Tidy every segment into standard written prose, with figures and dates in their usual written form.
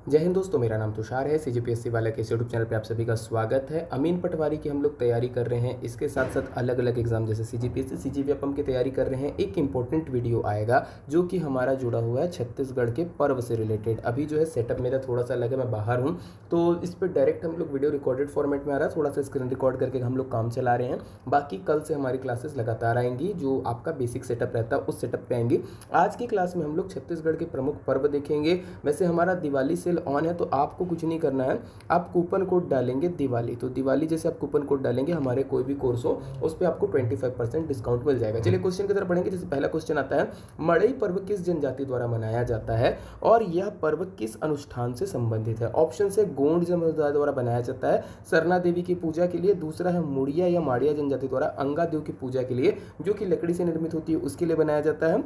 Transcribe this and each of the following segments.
जय हिंद दोस्तों, मेरा नाम तुषार है। सीजीपीएससी वाला के यूट्यूब चैनल पे आप सभी का स्वागत है। अमीन पटवारी की हम लोग तैयारी कर रहे हैं। इसके साथ साथ अलग अलग एग्जाम जैसे सीजीपीएससी सीजीवीएपएम की तैयारी कर रहे हैं। एक इंपॉर्टेंट वीडियो आएगा जो कि हमारा जुड़ा हुआ है छत्तीसगढ़ के पर्व से रिलेटेड। अभी जो है सेटअप मेरा थोड़ा सा अलग है, मैं बाहर हूँ, तो इस पर डायरेक्ट हम लोग वीडियो रिकॉर्डेड फॉर्मेट में आ रहा है। थोड़ा सा स्क्रीन रिकॉर्ड करके हम लोग काम चला रहे हैं। बाकी कल से हमारी क्लासेस लगातार आएंगी। जो आपका बेसिक सेटअप रहता है उस सेटअप पे आएंगी। आज की क्लास में हम लोग छत्तीसगढ़ के प्रमुख पर्व देखेंगे। वैसे हमारा दिवाली सेल ऑन है, तो आपको कुछ नहीं करना है। आप कूपन कोड डालेंगे दिवाली, तो दिवाली जैसे आप कूपन कोड डालेंगे हमारे कोई भी कोर्स हो उस पर आपको 25% डिस्काउंट मिल जाएगा। चलिए क्वेश्चन की तरफ बढ़ेंगे। जैसे पहला क्वेश्चन आता है, मड़ई पर्व किस जनजाति द्वारा मनाया जाता है और यह पर्व किस अनुष्ठान से संबंधित है? ऑप्शन से गोंड समुदाय द्वारा बनाया जाता है सरना देवी की पूजा के लिए। दूसरा है मुड़िया या माड़िया जनजाति द्वारा अंगा देव की पूजा के लिए, जो कि लकड़ी से निर्मित होती है, उसके लिए बनाया जाता है।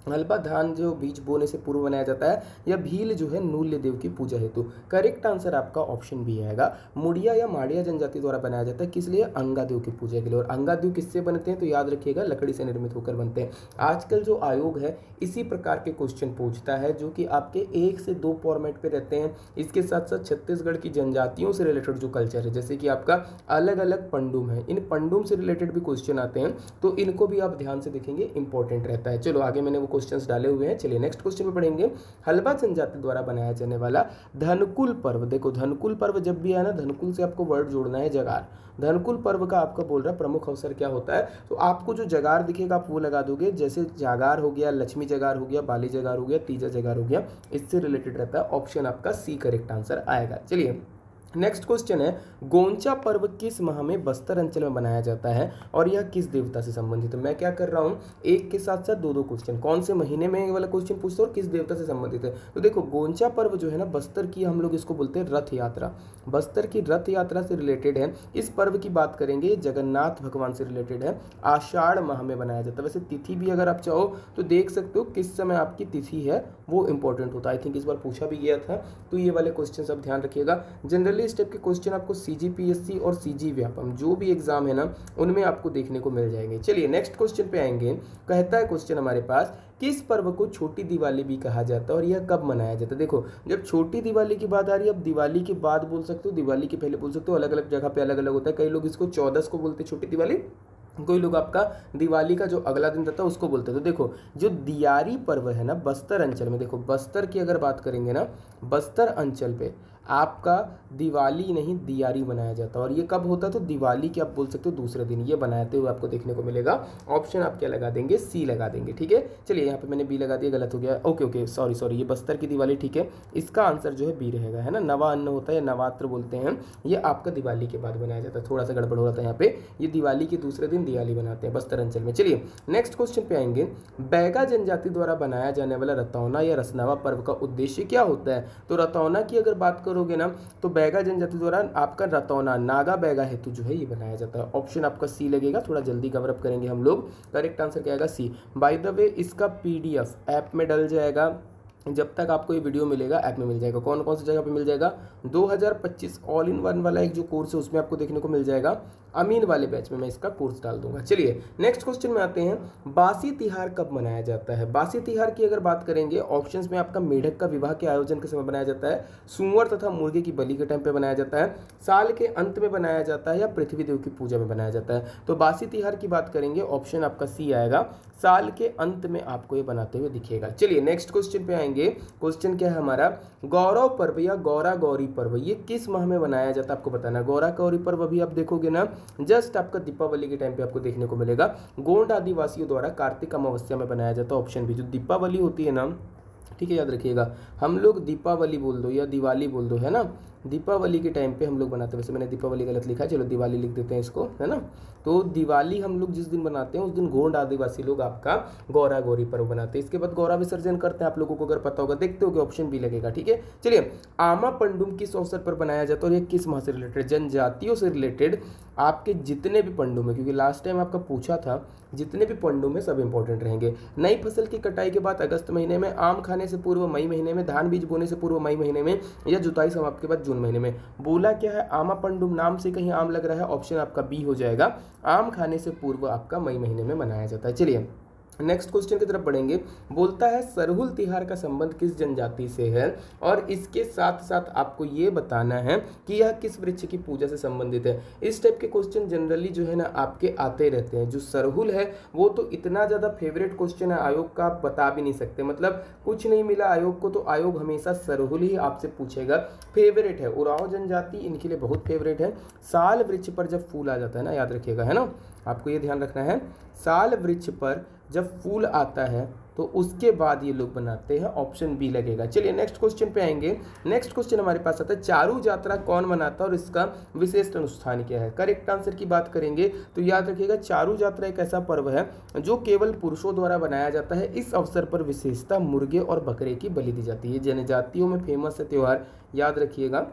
हलबा धान जो बीज बोने से पूर्व बनाया जाता है, या भील जो है नूल्य देव की पूजा हेतु। करेक्ट आंसर आपका ऑप्शन बी आएगा। मुड़िया या माड़िया जनजाति द्वारा बनाया जाता है, किस लिए? अंगा देव की पूजा के लिए। और अंगा देव किससे बनते हैं? तो याद रखिएगा, लकड़ी से निर्मित होकर बनते हैं। आजकल जो आयोग है इसी प्रकार के क्वेश्चन पूछता है, जो कि आपके 1 से 2 फॉर्मेट पे रहते हैं। इसके साथ साथ छत्तीसगढ़ की जनजातियों से रिलेटेड जो कल्चर है, जैसे कि आपका अलग अलग पंडुम है, इन पंडुम से रिलेटेड भी क्वेश्चन आते हैं, तो इनको भी आप ध्यान से देखेंगे, इंपॉर्टेंट रहता है। चलो आगे मैंने वो क्वेश्चंस डाले हुए हैं। चलिए नेक्स्ट क्वेश्चन पे पढ़ेंगे। हलबा जनजाति द्वारा बनाया जाने वाला धनकुल पर्व। देखो धनकुल पर्व जब भी है ना, धनकुल से आपको वर्ड जोड़ना है जगार। धनकुल पर्व का आपका बोल रहा प्रमुख अवसर क्या होता है? तो आपको जो जगार दिखेगा आप वो लगा दोगे। जैसे जागार हो गया, लक्ष्मी जगार हो गया, बाली जगार हो गया, तीजा जगार हो गया, इससे रिलेटेड रहता है। ऑप्शन आपका सी करेक्ट आंसर आएगा। चलिए नेक्स्ट क्वेश्चन है, गोंचा पर्व किस माह में बस्तर अंचल में बनाया जाता है और यह किस देवता से संबंधित है? मैं क्या कर रहा हूँ, एक के साथ साथ दो दो क्वेश्चन, कौन से महीने में ये वाला क्वेश्चन पूछते हो और किस देवता से संबंधित है। तो देखो गोंचा पर्व जो है ना, बस्तर की हम लोग इसको बोलते हैं रथ यात्रा, बस्तर की रथ यात्रा से रिलेटेड है। इस पर्व की बात करेंगे, जगन्नाथ भगवान से रिलेटेड है, आषाढ़ माह में बनाया जाता है। वैसे तिथि भी अगर आप चाहो तो देख सकते हो किस समय आपकी तिथि है, वो इंपॉर्टेंट होता है। आई थिंक इस बार पूछा भी गया था, तो ये वाले क्वेश्चन सब ध्यान रखिएगा। जनरली इस टाइप के क्वेश्चन आपको सीजीपीएससी और सीजीवीएपएम जो भी एग्जाम है ना, उनमें आपको देखने को मिल जाएंगे। चलिए नेक्स्ट क्वेश्चन पे आएंगे। कहता है क्वेश्चन हमारे पास, किस पर्व को छोटी दिवाली भी कहा जाता है और यह कब मनाया जाता है? देखो जब छोटी दिवाली की बात आ रही है, अब दिवाली के बाद बोल सकते हो, दिवाली के पहले बोल सकते हो, अलग अलग जगह पे अलग अलग होता है। कई लोग इसको 14 को बोलते हैं छोटी दिवाली, कोई लोग आपका दिवाली का जो अगला दिन रहता है उसको बोलते हैं। तो देखो जो दियारी पर्व है ना बस्तर अंचल में, देखो बस्तर की अगर बात करेंगे ना, बस्तर अंचल पे आपका दिवाली नहीं दियारी मनाया जाता है। और ये कब होता है? तो दिवाली के आप बोल सकते हो दूसरे दिन ये बनाते हुए आपको देखने को मिलेगा। ऑप्शन आप क्या लगा देंगे? सी लगा देंगे। ठीक है, चलिए यहाँ पे मैंने बी लगा दिया, गलत हो गया। ओके ओके, सॉरी सॉरी, ये बस्तर की दिवाली ठीक है। इसका आंसर जो है बी रहेगा, है ना। नवा अन्न होता है या नवात्र बोलते हैं, ये आपका दिवाली के बाद बनाया जाता है। थोड़ा सा गड़बड़ हो रहा था यहाँ पे, ये दिवाली के दूसरे दिन दिवाली बनाते हैं बस्तर अंचल में। चलिए नेक्स्ट क्वेश्चन पे आएंगे। बैगा जनजाति द्वारा बनाया जाने वाला रतौना या रसनावा पर्व का उद्देश्य क्या होता है? तो रतौना की अगर बात करोगे ना, तो बैगा जनजाति द्वारा आपका रतौना नागा बैगा हेतु जो है ये बनाया जाता है। ऑप्शन आपका सी लगेगा। थोड़ा जल्दी कवर अप करेंगे हम लोग। करेक्ट आंसर क्या आएगा? सी। बाय द वे इसका पीडीएफ ऐप में डल जाएगा, जब तक आपको ये वीडियो मिलेगा ऐप में मिल जाएगा। कौन कौन सी जगह पे मिल जाएगा? 2025 ऑल इन वन वाला एक जो कोर्स है उसमें आपको देखने को मिल जाएगा। अमीन वाले बैच में मैं इसका कोर्स डाल दूंगा। चलिए नेक्स्ट क्वेश्चन में आते हैं। बासी तिहार कब मनाया जाता है? बासी तिहार की अगर बात करेंगे, ऑप्शंस में आपका मेढक का विवाह के आयोजन के समय बनाया जाता है, सूअर तथा मुर्गे की बलि के टाइम पे बनाया जाता है, साल के अंत में बनाया जाता है, या पृथ्वी देव की पूजा में बनाया जाता है। तो बासी तिहार की बात करेंगे, ऑप्शन आपका सी आएगा, साल के अंत में आपको ये बनाते हुए दिखेगा। चलिए नेक्स्ट क्वेश्चन पे आएंगे। क्वेश्चन क्या है हमारा, गौरव पर्व या गौरा गौरी पर्व ये किस माह में बनाया जाता है? आपको बताना। गौरा गौरी पर्व अभी आप देखोगे ना, जस्ट आपका दीपावली के टाइम पे आपको देखने को मिलेगा। गोंड आदिवासियों द्वारा कार्तिक अमावस्या में बनाया जाता है। Option B. जो दीपावली होती है ना, ठीक है, याद रखिएगा, हम लोग दीपावली बोल दो या दिवाली बोल दो, है ना, दीपावली के टाइम पे हम लोग बनाते हैं। वैसे मैंने दीपावली गलत लिखा है, चलो दिवाली लिख देते हैं इसको, है ना। तो दिवाली हम लोग जिस दिन बनाते हैं उस दिन गोंड आदिवासी लोग आपका गौरा गौरी पर्व बनाते हैं। इसके बाद गौरा विसर्जन करते हैं, आप लोगों को अगर पता होगा, देखते हो कि ऑप्शन बी लगेगा। ठीक है, चलिए आमा पंडुम किस अवसर पर बनाया जाता है और ये किस माह से रिलेटेड? जनजातियों से रिलेटेड आपके जितने भी पंडुम है, क्योंकि लास्ट टाइम आपका पूछा था, जितने भी पंडुम है सब इंपॉर्टेंट रहेंगे। नई फसल की कटाई के बाद अगस्त महीने में, आम खाने से पूर्व मई महीने में, धान बीज बोने से पूर्व मई महीने में, या जुताई समाप्त के बाद जून महीने में। बोला क्या है? आमा पंडुम, नाम से कहीं आम लग रहा है, ऑप्शन आपका बी हो जाएगा। आम खाने से पूर्व आपका मई महीने में मनाया जाता है। चलिए नेक्स्ट क्वेश्चन की तरफ बढ़ेंगे। बोलता है सरहुल तिहार का संबंध किस जनजाति से है, और इसके साथ साथ आपको ये बताना है कि यह किस वृक्ष की पूजा से संबंधित है। इस टाइप के क्वेश्चन जनरली जो है ना आपके आते रहते हैं। जो सरहुल है वो तो इतना ज़्यादा फेवरेट क्वेश्चन है आयोग का, आप बता भी नहीं सकते। मतलब कुछ नहीं मिला आयोग को तो आयोग हमेशा सरहुल ही आपसे पूछेगा। फेवरेट है, उरांव जनजाति इनके लिए बहुत फेवरेट है। साल वृक्ष पर जब फूल आ जाता है ना, याद रखिएगा, है ना, आपको ये ध्यान रखना है। साल वृक्ष पर जब फूल आता है तो उसके बाद ये लोग बनाते हैं, ऑप्शन बी लगेगा। चलिए नेक्स्ट क्वेश्चन पे आएंगे। नेक्स्ट क्वेश्चन हमारे पास आता है चारू यात्रा कौन मनाता है और इसका विशेष अनुष्ठान क्या है। करेक्ट आंसर की बात करेंगे तो याद रखिएगा चारू यात्रा एक ऐसा पर्व है जो केवल पुरुषों द्वारा बनाया जाता है। इस अवसर पर विशेषता मुर्गे और बकरे की बलि दी जाती है। जनजातियों में फेमस है त्यौहार, याद रखिएगा,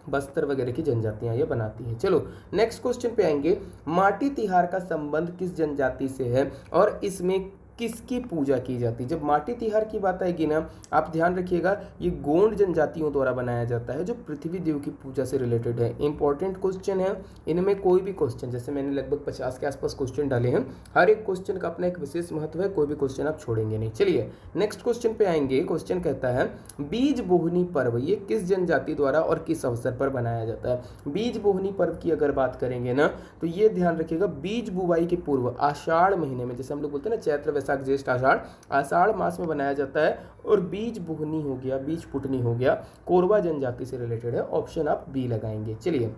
बस्तर वगैरह की जनजातियां ये बनाती हैं। चलो नेक्स्ट क्वेश्चन पे आएंगे। माटी तिहार का संबंध किस जनजाति से है और इसमें किसकी पूजा की जाती है। जब माटी तिहार की बात आएगी ना, आप ध्यान रखिएगा, ये गोंड जनजातियों द्वारा बनाया जाता है जो पृथ्वी देव की पूजा से रिलेटेड है। इंपॉर्टेंट क्वेश्चन है, इनमें कोई भी क्वेश्चन, जैसे मैंने लगभग 50 के आसपास क्वेश्चन डाले हैं, हर एक क्वेश्चन का अपना एक विशेष महत्व है, कोई भी क्वेश्चन आप छोड़ेंगे नहीं। चलिए नेक्स्ट क्वेश्चन पे आएंगे। क्वेश्चन कहता है बीज बोहनी पर्व ये किस जनजाति द्वारा और किस अवसर पर बनाया जाता है। बीज बोहनी पर्व की अगर बात करेंगे ना तो ये ध्यान रखिएगा, बीज बुवाई के पूर्व आषाढ़ महीने में, जैसे हम लोग बोलते हैं ना चैत्र वैशाख ज्येष्ठ आषाढ़, आषाढ़ मास में बनाया जाता है। और बीज बुहनी हो गया, बीज पुटनी हो गया, कोरवा जनजाति से रिलेटेड है, ऑप्शन आप बी लगाएंगे। चलिए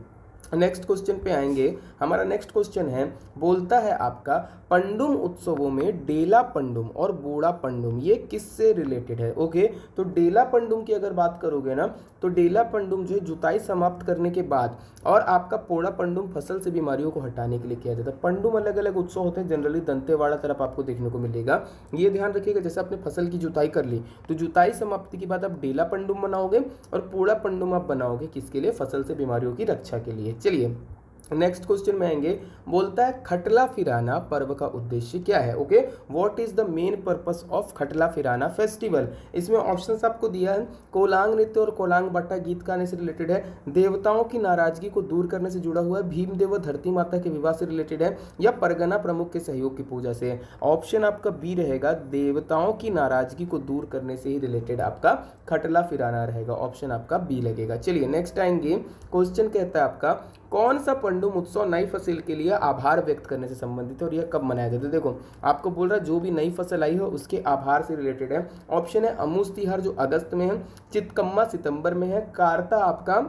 नेक्स्ट क्वेश्चन पे आएंगे। हमारा नेक्स्ट क्वेश्चन है, बोलता है आपका पंडुम उत्सवों में डेला पंडुम और बोड़ा पंडुम ये किससे रिलेटेड है। ओके, तो डेला पंडुम की अगर बात करोगे ना तो डेला पंडुम जो है जुताई समाप्त करने के बाद, और आपका पोड़ा पंडुम फसल से बीमारियों को हटाने के लिए किया जाता है। पंडुम अलग अलग उत्सव होते हैं, जनरली दंतेवाड़ा तरफ आपको देखने को मिलेगा। ये ध्यान रखिएगा, जैसे आपने फसल की जुताई कर ली तो जुताई समाप्ति के बाद आप डेला पंडुम बनाओगे और पोड़ा पंडुम आप बनाओगे किसके लिए, फसल से बीमारियों की रक्षा के लिए। चलिए नेक्स्ट क्वेश्चन में आएंगे। बोलता है खटला फिराना पर्व का उद्देश्य क्या है। Okay, what is the main purpose of खटला फिराना फेस्टिवल। इसमें ऑप्शंस आपको दिया है, कोलांग नृत्य और कोलांग बट्टा गीत गाने से रिलेटेड है, देवताओं की नाराजगी को दूर करने से जुड़ा हुआ है, भीमदेव व धरती माता के विवाह से रिलेटेड है, या परगना प्रमुख के सहयोग की पूजा से है। ऑप्शन आपका बी रहेगा, देवताओं की नाराजगी को दूर करने से ही रिलेटेड आपका खटला फिराना रहेगा, ऑप्शन आपका बी लगेगा। चलिए नेक्स्ट आएंगे। क्वेश्चन कहता है आपका कौन सा पंडुम उत्सव नई फसल के लिए आभार व्यक्त करने से संबंधित है और यह कब मनाया जाता है। देखो आपको बोल रहा है जो भी नई फसल आई हो उसके आभार से रिलेटेड है। ऑप्शन है अमूस तिहार जो अगस्त में है, चितकम्मा सितंबर में है, कारता आपका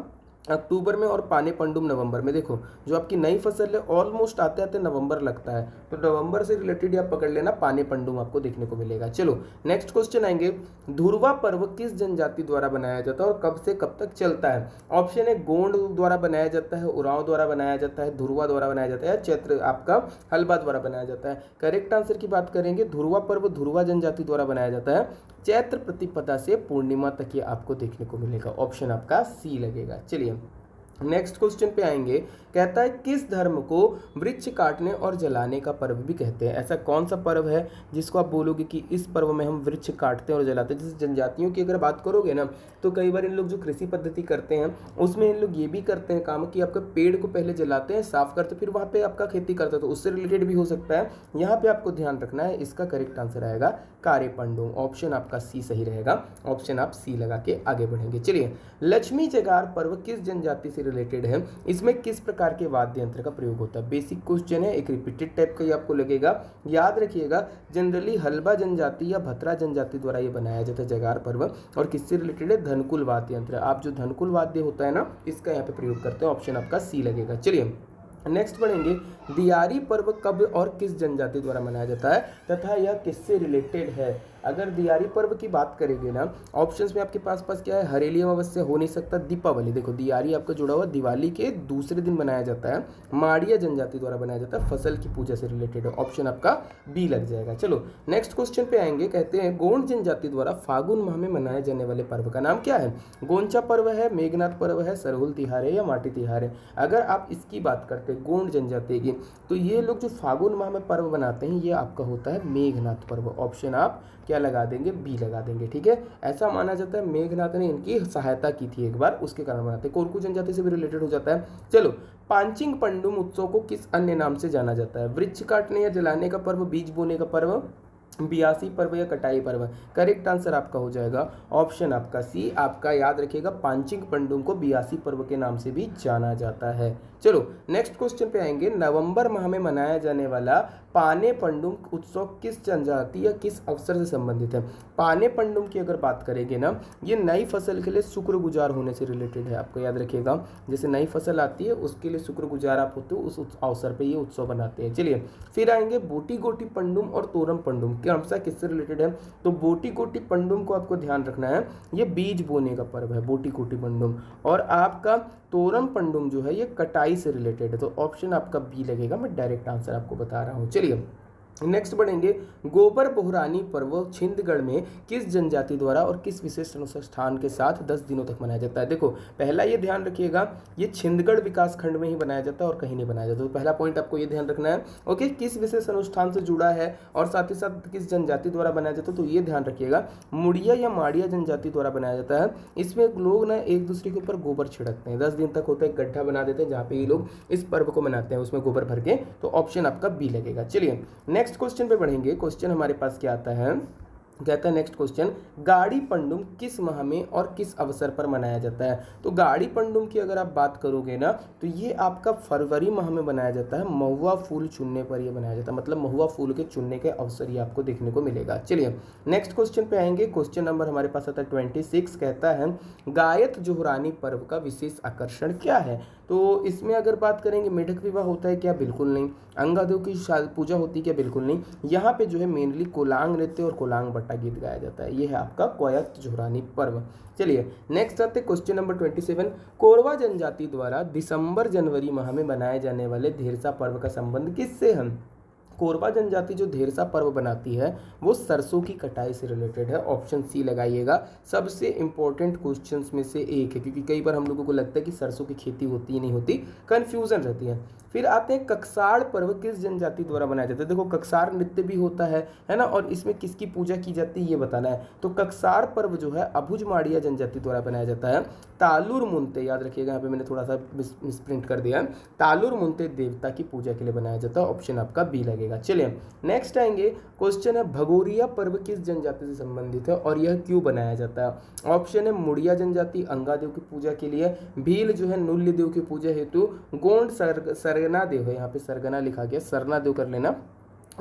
अक्टूबर में, और पाने पंडुम नवंबर में। देखो जो आपकी नई फसल है ऑलमोस्ट आते आते नवंबर लगता है, तो नवंबर से रिलेटेड आप पकड़ लेना, पाने पंडुम आपको देखने को मिलेगा। चलो नेक्स्ट क्वेश्चन आएंगे। धुरवा पर्व किस जनजाति द्वारा बनाया जाता है और कब से कब तक चलता है। ऑप्शन है गोंड द्वारा बनाया जाता है, उरांव द्वारा बनाया जाता है, धुरवा द्वारा बनाया जाता है, चैत्र आपका हलबा द्वारा बनाया जाता है। करेक्ट आंसर की बात करेंगे, धुरवा पर्व धुरवा जनजाति द्वारा बनाया जाता है, चैत्र प्रतिपदा से पूर्णिमा तक ये आपको देखने को मिलेगा, ऑप्शन आपका सी लगेगा। चलिए नेक्स्ट क्वेश्चन पे आएंगे। कहता है किस धर्म को वृक्ष काटने और जलाने का पर्व भी कहते हैं। ऐसा कौन सा पर्व है जिसको आप बोलोगे कि इस पर्व में हम वृक्ष काटते हैं और जलाते हैं। जैसे जनजातियों की अगर बात करोगे ना तो कई बार इन लोग जो कृषि पद्धति करते हैं उसमें इन लोग ये भी करते हैं काम कि आपका पेड़ को पहले जलाते हैं, साफ करते हैं, फिर वहाँ पे आपका खेती करते हैं, तो उससे रिलेटेड भी हो सकता है। यहाँ पे आपको ध्यान रखना है, इसका करेक्ट आंसर आएगा कार्य पंडुम, ऑप्शन आपका सी सही रहेगा, ऑप्शन आप सी लगा के आगे बढ़ेंगे। चलिए लक्ष्मी जगार पर्व किस जनजाति से रिलेटेड है, इसमें किस प्रकार के वाद्य यंत्र का प्रयोग होता है। बेसिक क्वेश्चन है, एक रिपीटेड टाइप का ही आपको लगेगा। याद रखिएगा जनरली हलबा जनजाति या भतरा जनजाति द्वारा ये बनाया जाता है जगार पर्व, और किससे रिलेटेड है, धनकुल वाद्य यंत्र। आप जो धनकुल वाद्य होता है ना इसका यहाँ पे प्रयोग करते हैं, ऑप्शन आपका सी लगेगा। चलिए नेक्स्ट पढ़ेंगे दियारी पर्व कब और किस जनजाति द्वारा मनाया जाता है तथा यह किससे रिलेटेड है। अगर दियारी पर्व की बात करेंगे ना ऑप्शंस में आपके पास क्या है, हरेली अमावस्या हो नहीं सकता, दीपावली। देखो दियारी आपका जुड़ा हुआ दिवाली के दूसरे दिन बनाया जाता है, माड़िया जनजाति द्वारा बनाया जाता है, फसल की पूजा से रिलेटेड है, ऑप्शन आपका बी लग जाएगा। चलो नेक्स्ट क्वेश्चन पे आएंगे। कहते हैं गोंड जनजाति द्वारा फागुन माह में मनाए जाने वाले पर्व का नाम क्या है। गोंचा पर्व है, मेघनाथ पर्व है, सरहुल तिहार है या माटी तिहार है। अगर आप इसकी बात करते हैं गोंड जनजाति की तो ये लोग जो फागुन माह में पर्व बनाते हैं ये आपका होता है मेघनाथ पर्व, ऑप्शन आप क्या लगा देंगे, बी लगा देंगे। ठीक है, ऐसा माना जाता है मेघनाथ ने इनकी सहायता की थी एक बार, उसके कारण बनाते हैं। कोरकू जनजाति से भी रिलेटेड हो जाता है। चलो पांचिंग पंडुम उत्सव को किस अन्य नाम से जाना जाता है। वृक्ष काटने या जलाने का पर्व, बीज बोने का पर्व, बियासी पर्व या कटाई पर्व? करेक्ट आंसर आपका हो जाएगा ऑप्शन आपका सी। आपका याद रखिएगा पांचिंग पंडुम को बियासी पर्व के नाम से भी जाना जाता है। चलो नेक्स्ट क्वेश्चन पे आएंगे। नवंबर माह में मनाया जाने वाला पाने पंडुम उत्सव किस जनजाति या किस अवसर से संबंधित है? पाने पंडुम की अगर बात करेंगे ना, ये नई फसल के लिए शुक्रगुजार होने से रिलेटेड है। आपको याद रखिएगा, जैसे नई फसल आती है उसके लिए शुक्रगुजार आप होते हो, उस अवसर पे ये उत्सव बनाते हैं। चलिए फिर आएंगे बोटी गोटी पंडुम और तोरम पंडुम के हमसा किससे रिलेटेड है? तो बोटी गोटी पंडुम को आपको ध्यान रखना है, ये बीज बोने का पर्व है बोटी गोटी पंडुम। और आपका तोरम पंडुम जो है ये कटाई से रिलेटेड है, तो ऑप्शन आपका बी लगेगा। मैं डायरेक्ट आंसर आपको बता रहा हूँ। चलिए नेक्स्ट बढ़ेंगे। गोबर बोहरानी पर्व छिंदगढ़ में किस जनजाति द्वारा और किस विशेष अनुष्ठान के साथ 10 दिनों तक मनाया जाता है? देखो पहला ये ध्यान रखिएगा, ये छिंदगढ़ विकास खंड में ही बनाया जाता है और कहीं नहीं बनाया जाता। तो पहला पॉइंट आपको ये ध्यान रखना है। ओके, किस विशेष अनुष्ठान से जुड़ा है और साथ ही साथ किस जनजाति द्वारा बनाया जाता है, तो ये ध्यान रखिएगा। मुड़िया या माड़िया जनजाति द्वारा बनाया जाता है। इसमें लोग ना एक दूसरे के ऊपर गोबर छिड़कते हैं, 10 दिन तक होता है, गड्ढा बना देते हैं जहाँ पे ये लोग इस पर्व को मनाते हैं, उसमें गोबर भर के। तो ऑप्शन आपका बी लगेगा। चलिए नेक्स्ट क्वेश्चन पे बढ़ेंगे। क्वेश्चन हमारे पास क्या आता है, कहता है नेक्स्ट क्वेश्चन, गाड़ी पंडुम किस माह में और किस अवसर पर मनाया जाता है? तो गाड़ी पंडुम की अगर आप बात करोगे ना, तो ये आपका फरवरी माह में मनाया जाता है। महुआ फूल चुनने पर ये मनाया जाता है, मतलब महुआ फूल के चुनने के अवसर ये आपको देखने को मिलेगा। चलिए नेक्स्ट क्वेश्चन पे आएंगे। क्वेश्चन नंबर हमारे पास आता है 26, कहता है गायत जोहरानी पर्व का विशेष आकर्षण क्या है? तो इसमें अगर बात करेंगे, मेढक विवाह होता है क्या? बिल्कुल नहीं। अंगादेव की पूजा होती है क्या? बिल्कुल नहीं। यहाँ पे जो है मेनली कोलांग नृत्य और कोलांग बट्टा गीत गाया जाता है। ये है आपका गायत जोहरानी पर्व। चलिए नेक्स्ट आते हैं क्वेश्चन नंबर 27। कोरवा जनजाति द्वारा दिसंबर जनवरी माह में मनाए जाने वाले धेरसा पर्व का संबंध किससे है? कोरवा जनजाति जो धेरसा पर्व बनाती है वो सरसों की कटाई से रिलेटेड है। ऑप्शन सी लगाइएगा। सबसे इंपॉर्टेंट क्वेश्चंस में से एक है, क्योंकि कई बार हम लोगों को लगता है कि सरसों की खेती होती ही नहीं होती, कंफ्यूजन रहती है। फिर आते हैं ककसाड़ पर्व किस जनजाति द्वारा बनाया जाता है? देखो ककसार नृत्य भी होता है ना, और इसमें किसकी पूजा की जाती है ये बताना है। तो ककसार पर्व जो है अभुज माड़िया जनजाति द्वारा बनाया जाता है। तालुर मुंते, याद रखिएगा यहाँ पे मैंने थोड़ा सा मिसप्रिंट कर दिया, तालुर मुंते देवता की पूजा के लिए बनाया जाता है। ऑप्शन आपका बी लगेगा। चलिए नेक्स्ट आएंगे। क्वेश्चन है भगोरिया पर्व किस जनजाति से संबंधित है और यह क्यों बनाया जाता है? ऑप्शन है मुड़िया जनजाति अंगादेव की पूजा के लिए, भील जो है नूल्य देव की पूजा हेतु, गोंड सरगना देव है, यहाँ पे सरगना लिखा गया, सरना देव कर लेना,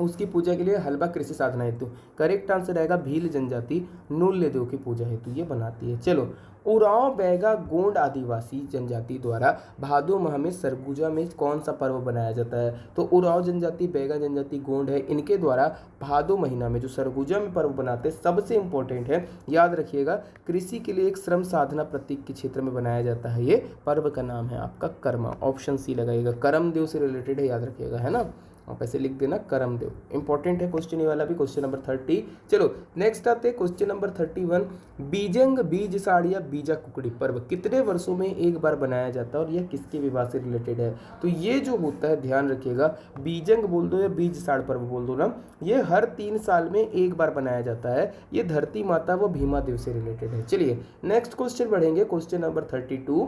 उसकी पूजा के लिए, हलवा कृषि साधना हेतु। करेक्ट आंसर आएगा भील जनजाति नूल्य देव की पूजा हेतु ये बनाती है। चलो उरांव बैगा गोंड आदिवासी जनजाति द्वारा भादो माह में सरगुजा में कौन सा पर्व बनाया जाता है? तो उरांव जनजाति, बैगा जनजाति, गोंड है, इनके द्वारा भादो महीना में जो सरगुजा में पर्व बनाते हैं, सबसे इंपॉर्टेंट है याद रखिएगा, कृषि के लिए एक श्रम साधना प्रतीक के क्षेत्र में बनाया जाता है। ये पर्व का नाम है आपका कर्मा। ऑप्शन सी लगाइएगा। करम देव से रिलेटेड है, याद रखिएगा, है ना, आप ऐसे लिख देना करम देव। इंपॉर्टेंट है क्वेश्चन ये वाला भी, क्वेश्चन नंबर 30। चलो नेक्स्ट आते हैं क्वेश्चन नंबर 31। बीजंग बीज साड़िया बीजा कुकड़ी पर्व कितने वर्षों में एक बार बनाया जाता है और यह किसके विवाह से रिलेटेड है? तो ये जो होता है ध्यान रखिएगा, बीजंग बोल दो या बीज साड़ पर्व बोल दो ना, ये हर 3 साल में एक बार बनाया जाता है। ये धरती माता व भीमा देव से रिलेटेड है। चलिए नेक्स्ट क्वेश्चन बढ़ेंगे। Question number 32।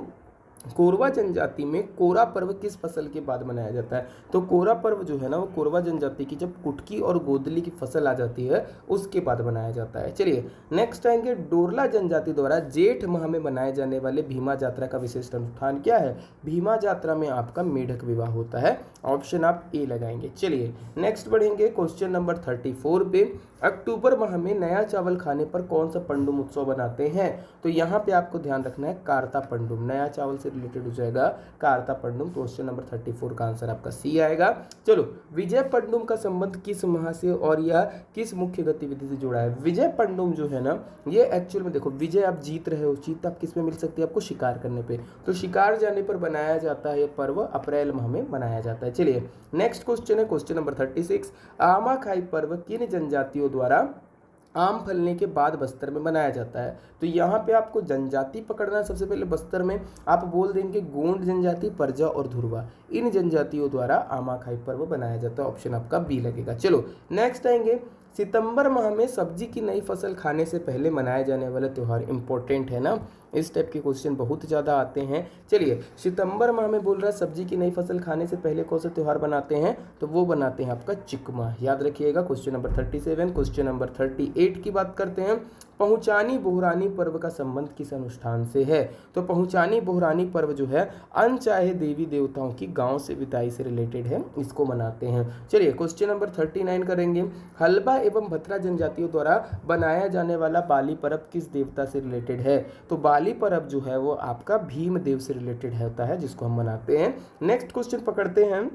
कोरवा जनजाति में कोरा पर्व किस फसल के बाद मनाया जाता है? तो कोरा पर्व जो है ना, वो कोरवा जनजाति की जब कुटकी और गोदली की फसल आ जाती है उसके बाद मनाया जाता है। चलिए नेक्स्ट आएंगे। डोरला जनजाति द्वारा जेठ माह में मनाए जाने वाले भीमा यात्रा का विशिष्ट अनुष्ठान क्या है? भीमा यात्रा में आपका मेढक विवाह होता है। ऑप्शन आप ए लगाएंगे। चलिए नेक्स्ट बढ़ेंगे क्वेश्चन नंबर 34 पे। अक्टूबर माह में नया चावल खाने पर कौन सा पंडुम उत्सव बनाते हैं? तो यहाँ पे आपको ध्यान रखना है कार्ता पंडुम, नया चावल से रिलेटेड हो जाएगा कार्ता पंडुम। क्वेश्चन नंबर 34 का आंसर आपका सी आएगा। चलो विजय पंडुम का संबंध किस माह से और यह किस मुख्य गतिविधि से जुड़ा है? विजय पंडुम जो है ना, ये एक्चुअल में देखो, विजय आप जीत रहे हो, जीत आप किस में मिल सकती है? आपको शिकार करने पे, तो शिकार जाने पर बनाया जाता है। ये पर्व अप्रैल माह में मनाया जाता है। चलिए नेक्स्ट क्वेश्चन है क्वेश्चन नंबर 36। आमा खाई पर्व किन जनजातियों द्वारा आम फलने के बाद बस्तर में मनाया जाता है? तो यहाँ पे आपको जनजाति पकड़ना है। सबसे पहले बस्तर में आप बोल देंगे गोंड जनजाति, परजा और धुरवा, इन जनजातियों द्वारा आमा खाई पर्व बनाया जाता है। ऑप्शन आपका बी लगेगा। चलो नेक्स्ट आएंगे। सितंबर माह में सब्जी की नई फसल खाने से पहले मनाया जाने वाला त्यौहार इंपॉर्टेंट है ना, इस टाइप के क्वेश्चन बहुत ज़्यादा आते हैं। चलिए, सितंबर माह में बोल रहा है सब्जी की नई फसल खाने से पहले कौन सा त्यौहार बनाते हैं, तो वो बनाते हैं आपका चिक माह। याद रखिएगा। Question number 37। क्वेश्चन नंबर 38 की बात करते हैं। पहुँचानी बोहरानी पर्व का संबंध किस अनुष्ठान से है, तो पहुँचानी बोहरानी पर्व जो है अनचाहे देवी देवताओं की गांव से विदाई से रिलेटेड है, इसको मनाते हैं। चलिए क्वेश्चन नंबर 39 करेंगे। हल्बा एवं भतरा जनजातियों द्वारा बनाया जाने वाला बाली पर्व किस देवता से रिलेटेड है, तो बाली पर्व जो है वो आपका भीम देव से रिलेटेड होता है, जिसको हम मनाते हैं। नेक्स्ट क्वेश्चन पकड़ते हैं।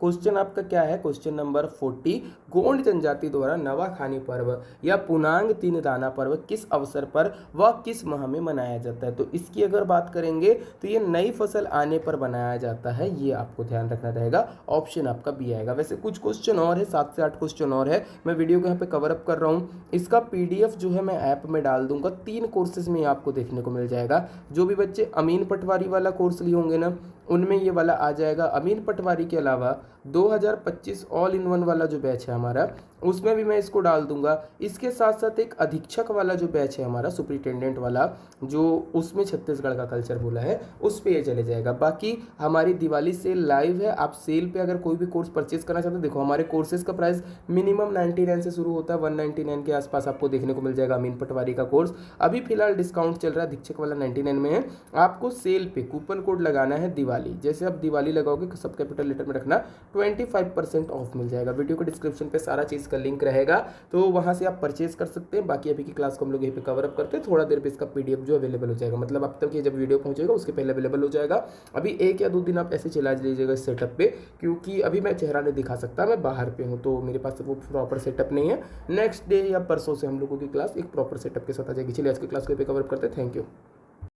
क्वेश्चन आपका क्या है, क्वेश्चन नंबर 40। गोंड जनजाति द्वारा नवाखानी पर्व या पुनांग तीन दाना पर्व किस अवसर पर व किस माह में मनाया जाता है, तो इसकी अगर बात करेंगे तो ये नई फसल आने पर बनाया जाता है, ये आपको ध्यान रखना रहेगा। ऑप्शन आपका बी आएगा। वैसे कुछ क्वेश्चन और है, 7 से 8 क्वेश्चन और है, मैं वीडियो को यहाँ पे कवर अप कर रहा हूँ। इसका PDF जो है मैं ऐप में डाल दूंगा, 3 कोर्सेज में आपको देखने को मिल जाएगा। जो भी बच्चे अमीन पटवारी वाला कोर्स लिए होंगे ना, उनमें ये वाला आ जाएगा। अमीन पटवारी के अलावा 2025 ऑल इन वन वाला जो बैच है हमारा, उसमें भी मैं इसको डाल दूंगा। इसके साथ साथ एक अधीक्षक वाला जो बैच है हमारा, सुपरिटेंडेंट वाला, जो उसमें छत्तीसगढ़ का कल्चर बोला है, उस पे ये चले जाएगा। बाकी हमारी दिवाली सेल लाइव है। आप सेल पे अगर कोई भी कोर्स परचेज करना चाहते हैं, देखो हमारे कोर्सेज का प्राइस मिनिमम 99 से शुरू होता है, 199 के आसपास आपको देखने को मिल जाएगा अमीन पटवारी का कोर्स। अभी फिलहाल डिस्काउंट चल रहा है, अधीक्षक वाला 99 में है। आपको सेल पे कूपन कोड लगाना है दिवाली, जैसे आप दिवाली लगाओगे सब कैपिटल लेटर में रखना, 25% ऑफ मिल जाएगा। वीडियो के डिस्क्रिप्शन पे सारा चीज़ का लिंक रहेगा, तो वहाँ से आप परचेज कर सकते हैं। बाकी अभी की क्लास को हम लोग यहीं पे कवर अप करते हैं, थोड़ा देर पे इसका PDF जो अवेलेबल हो जाएगा, मतलब अब तक ये जब वीडियो पहुंचेगा उसके पहले अवेलेबल हो जाएगा। अभी 1 या 2 दिन आप ऐसे चला लीजिएगा इस सेटअप पे, क्योंकि अभी मैं चेहरा नहीं दिखा सकता, मैं बाहर पे हूँ, तो मेरे पास वो प्रॉपर सेटअप नहीं है। नेक्स्ट डे या परसों से हम लोगों की क्लास एक प्रॉपर सेटअप के साथ आ जाएगी। चलिए आज की क्लास को पे कवर अप करते हैं। Thank you.